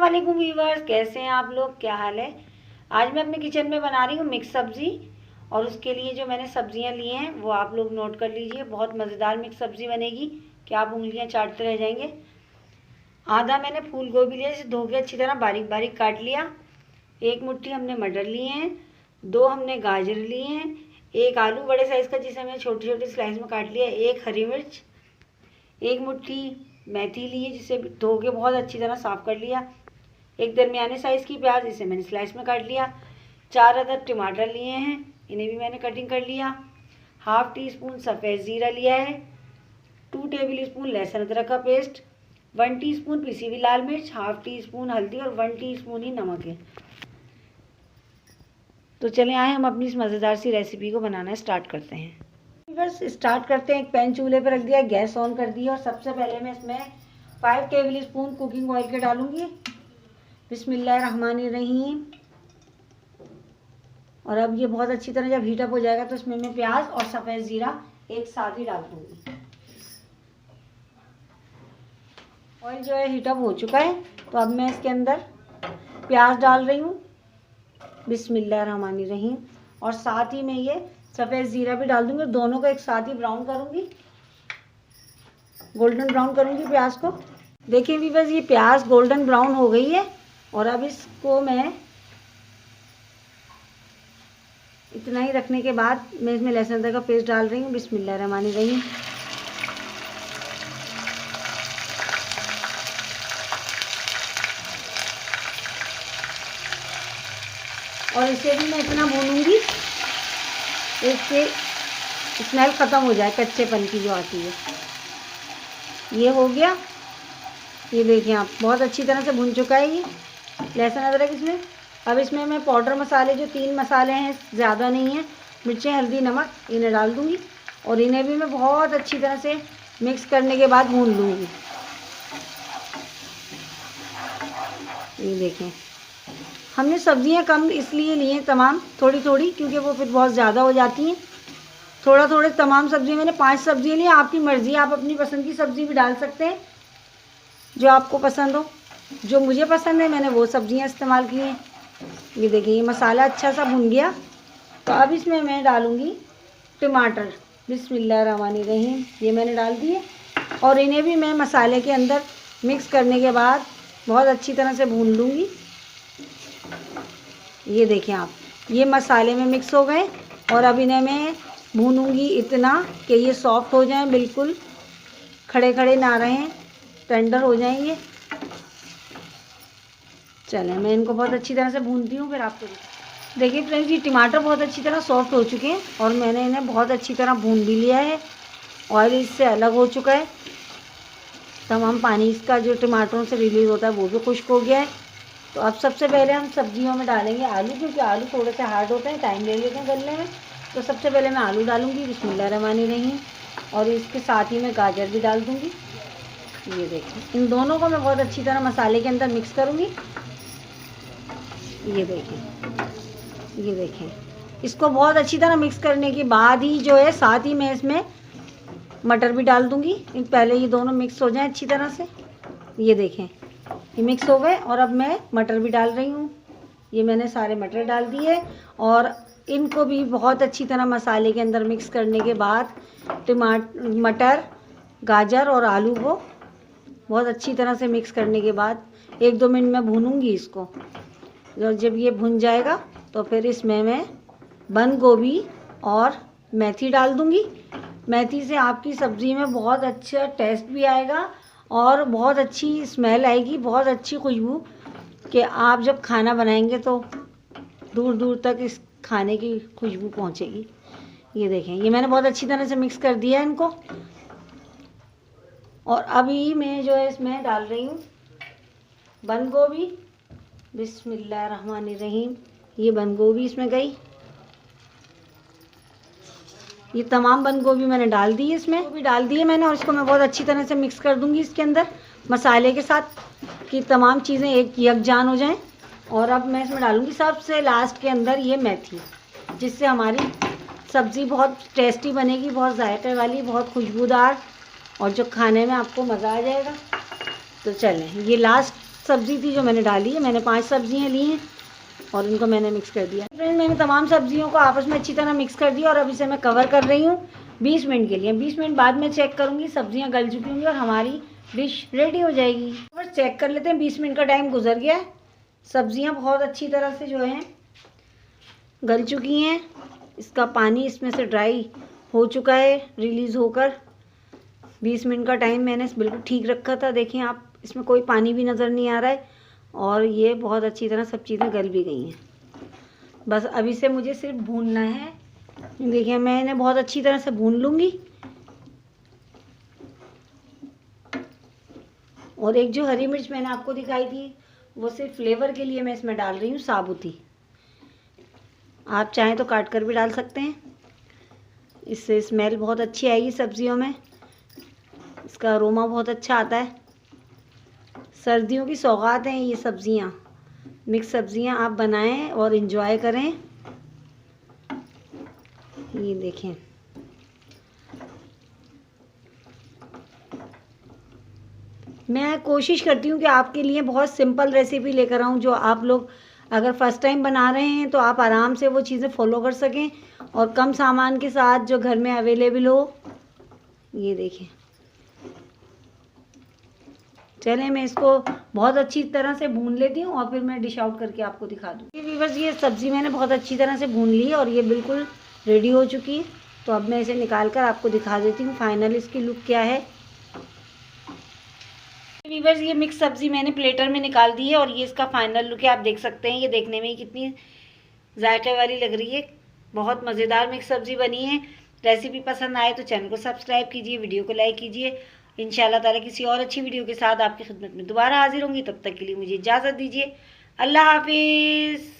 वालेकुम व्यूवर्स, कैसे हैं आप लोग, क्या हाल है। आज मैं अपने किचन में बना रही हूँ मिक्स सब्ज़ी। और उसके लिए जो मैंने सब्जियां ली हैं वो आप लोग नोट कर लीजिए। बहुत मज़ेदार मिक्स सब्ज़ी बनेगी कि आप उंगलियां चाटते रह जाएंगे। आधा मैंने फूल गोभी लिया, जिसे धो के अच्छी तरह बारीक बारीक काट लिया। 1 मुट्ठी हमने मटर लिए हैं, 2 हमने गाजर लिए हैं, 1 आलू बड़े साइज़ का जिसे मैंने छोटे छोटे स्लाइस में काट लिया, 1 हरी मिर्च, 1 मुट्ठी मेथी ली है जिसे धो के बहुत अच्छी तरह साफ़ कर लिया, 1 दरमियाने साइज़ की प्याज, इसे मैंने स्लाइस में काट लिया, 4 अदद टमाटर लिए हैं, इन्हें भी मैंने कटिंग कर लिया, हाफ़ टी स्पून सफ़ेद ज़ीरा लिया है, 2 टेबल स्पून लहसुन अदरक का पेस्ट, 1 टीस्पून पिसी हुई लाल मिर्च, हाफ़ टी स्पून हल्दी और 1 टीस्पून ही नमक है। तो चलें आए हम अपनी इस मज़ेदार सी रेसिपी को बनाना स्टार्ट करते हैं। बस स्टार्ट करते हैं। एक पैन चूल्हे पर रख दिया, गैस ऑन कर दी और सबसे पहले मैं इसमें 5 टेबल स्पून कुकिंग ऑयल के डालूंगी। बिस्मिल्लाहिर्रहमानिर्रहीम। और अब ये बहुत अच्छी तरह जब हीटअप हो जाएगा तो इसमें मैं प्याज और सफ़ेद ज़ीरा एक साथ ही डाल दूँगी। ऑयल जो है हीटअप हो चुका है, तो अब मैं इसके अंदर प्याज डाल रही हूँ बिस्मिल्लाहिर्रहमानिर्रहीम। और साथ ही मैं ये सफ़ेद ज़ीरा भी डाल दूँगी। दोनों को एक साथ ही ब्राउन करूँगी, गोल्डन ब्राउन करूँगी प्याज को। देखिए भी बस ये प्याज गोल्डन ब्राउन हो गई है। और अब इसको मैं इतना ही रखने के बाद मैं इसमें लहसुन अदरक का पेस्ट डाल रही हूँ बिस्मिल्लाहिर्रहमानिर्रहीम। और इसे भी मैं इतना भूनूंगी इससे स्मेल ख़त्म हो जाए, कच्चेपन की जो आती है। ये हो गया, ये देखिए आप बहुत अच्छी तरह से भुन चुका है ये लहसुन अदरक इसमें। अब इसमें मैं पाउडर मसाले जो 3 मसाले हैं, ज़्यादा नहीं हैं, मिर्चें हल्दी नमक, इन्हें डाल दूँगी। और इन्हें भी मैं बहुत अच्छी तरह से मिक्स करने के बाद भून लूँगी। ये देखें, हमने सब्जियां कम इसलिए ली हैं तमाम, थोड़ी थोड़ी, क्योंकि वो फिर बहुत ज़्यादा हो जाती हैं। थोड़ा थोड़े तमाम सब्जियां मैंने 5 सब्जियां ली। आपकी मर्ज़ी, आप अपनी पसंद की सब्ज़ी भी डाल सकते हैं जो आपको पसंद हो। जो मुझे पसंद है मैंने वो सब्जियां इस्तेमाल की हैं। ये देखिए ये मसाला अच्छा सा भुन गया, तो अब इसमें मैं डालूँगी टमाटर बिस्मिल्लाहिर्रहमानिर्रहीम। ये मैंने डाल दिए और इन्हें भी मैं मसाले के अंदर मिक्स करने के बाद बहुत अच्छी तरह से भून लूँगी। ये देखें आप, ये मसाले में मिक्स हो गए और अब इन्हें मैं भूनूंगी इतना कि ये सॉफ्ट हो जाएं, बिल्कुल खड़े खड़े ना रहें, टेंडर हो जाएंगे। चलें मैं इनको बहुत अच्छी तरह से भूनती हूँ, फिर आपको देखिए फ्रेंड्स ये टमाटर बहुत अच्छी तरह सॉफ्ट हो चुके हैं और मैंने इन्हें बहुत अच्छी तरह भून भी लिया है। ऑयल इससे अलग हो चुका है, तमाम पानी इसका जो टमाटरों से रिलीज़ होता है वो भी खुश्क हो गया है। तो अब सबसे पहले हम सब्जियों में डालेंगे आलू, क्योंकि आलू थोड़े से हार्ड होते हैं, टाइम ले लेते हैं गलने में। तो सबसे पहले मैं आलू डालूंगी बिस्मिल्लाहिर्रहमानिर्रहीम। और इसके साथ ही मैं गाजर भी डाल दूंगी। ये देखिए इन दोनों को मैं बहुत अच्छी तरह मसाले के अंदर मिक्स करूंगी। ये देखें इसको बहुत अच्छी तरह मिक्स करने के बाद ही जो है साथ ही मैं इसमें मटर भी डाल दूंगी। पहले ये दोनों मिक्स हो जाएं अच्छी तरह से। ये देखें ये मिक्स हो गए और अब मैं मटर भी डाल रही हूँ। ये मैंने सारे मटर डाल दिए और इनको भी बहुत अच्छी तरह मसाले के अंदर मिक्स करने के बाद मटर, गाजर और आलू को बहुत अच्छी तरह से मिक्स करने के बाद 1-2 मिनट में भूनूंगी इसको। और जब ये भुन जाएगा तो फिर इसमें मैं बंद गोभी और मेथी डाल दूँगी। मेथी से आपकी सब्ज़ी में बहुत अच्छा टेस्ट भी आएगा और बहुत अच्छी स्मेल आएगी, बहुत अच्छी खुशबू, कि आप जब खाना बनाएंगे तो दूर दूर तक इस खाने की खुशबू पहुंचेगी। ये देखें ये मैंने बहुत अच्छी तरह से मिक्स कर दिया है इनको। और अभी मैं जो है इसमें डाल रही हूँ बंद गोभी बिस्मिल्लाहिर्रहमानिर्रहीम। ये बंद गोभी इसमें गई, ये तमाम बंद गोभी मैंने डाल दी है, इसमें गोभी डाल दी है मैंने। और इसको मैं बहुत अच्छी तरह से मिक्स कर दूंगी इसके अंदर मसाले के साथ, कि तमाम चीज़ें एक यकजान हो जाएं। और अब मैं इसमें डालूंगी सबसे लास्ट के अंदर ये मेथी, जिससे हमारी सब्ज़ी बहुत टेस्टी बनेगी, बहुत जायके वाली, बहुत खुशबूदार, और जो खाने में आपको मज़ा आ जाएगा। तो चलें ये लास्ट सब्ज़ी थी जो मैंने डाली है। मैंने 5 सब्जियां ली हैं और इनको मैंने मिक्स कर दिया। फ्रेंड, मैंने तमाम सब्जियों को आपस में अच्छी तरह मिक्स कर दिया और अब इसे मैं कवर कर रही हूँ 20 मिनट के लिए। 20 मिनट बाद में चेक करूँगी, सब्जियाँ गल चुकी होंगी और हमारी डिश रेडी हो जाएगी। बस चेक कर लेते हैं, 20 मिनट का टाइम गुजर गया है। सब्जियाँ बहुत अच्छी तरह से जो हैं गल चुकी हैं। इसका पानी इसमें से ड्राई हो चुका है रिलीज़ होकर। 20 मिनट का टाइम मैंने बिल्कुल ठीक रखा था। देखिए आप, इसमें कोई पानी भी नज़र नहीं आ रहा है और ये बहुत अच्छी तरह सब चीज़ें गल भी गई हैं। बस अभी से मुझे सिर्फ भूनना है। देखिए मैं इन्हें बहुत अच्छी तरह से भून लूँगी। और एक जो हरी मिर्च मैंने आपको दिखाई थी वो सिर्फ फ्लेवर के लिए मैं इसमें डाल रही हूँ साबुत ही। आप चाहें तो काट कर भी डाल सकते हैं, इससे स्मेल बहुत अच्छी आएगी सब्जियों में, इसका अरोमा बहुत अच्छा आता है। सर्दियों की सौगात हैं ये सब्जियां, मिक्स सब्जियां आप बनाएं और इन्जॉय करें। ये देखें, मैं कोशिश करती हूँ कि आपके लिए बहुत सिंपल रेसिपी लेकर आऊँ जो आप लोग अगर फर्स्ट टाइम बना रहे हैं तो आप आराम से वो चीज़ें फॉलो कर सकें और कम सामान के साथ जो घर में अवेलेबल हो। ये देखें, चलें मैं इसको बहुत अच्छी तरह से भून लेती हूँ और फिर मैं डिश आउट करके आपको दिखा दूँ। व्यूअर्स, ये सब्ज़ी मैंने बहुत अच्छी तरह से भून ली है और ये बिल्कुल रेडी हो चुकी है। तो अब मैं इसे निकाल कर आपको दिखा देती हूँ फाइनल इसकी लुक क्या है। व्यूअर्स, ये मिक्स सब्ज़ी मैंने प्लेटर में निकाल दी है और ये इसका फाइनल लुक है। आप देख सकते हैं, ये देखने में ही कितनी जायके वाली लग रही है। बहुत मज़ेदार मिक्स सब्ज़ी बनी है। रेसिपी पसंद आए तो चैनल को सब्सक्राइब कीजिए, वीडियो को लाइक कीजिए। इंशाल्लाह ताला किसी और अच्छी वीडियो के साथ आपकी खिदमत में दोबारा हाजिर होंगी। तब तक के लिए मुझे इजाज़त दीजिए। अल्लाह हाफिज़।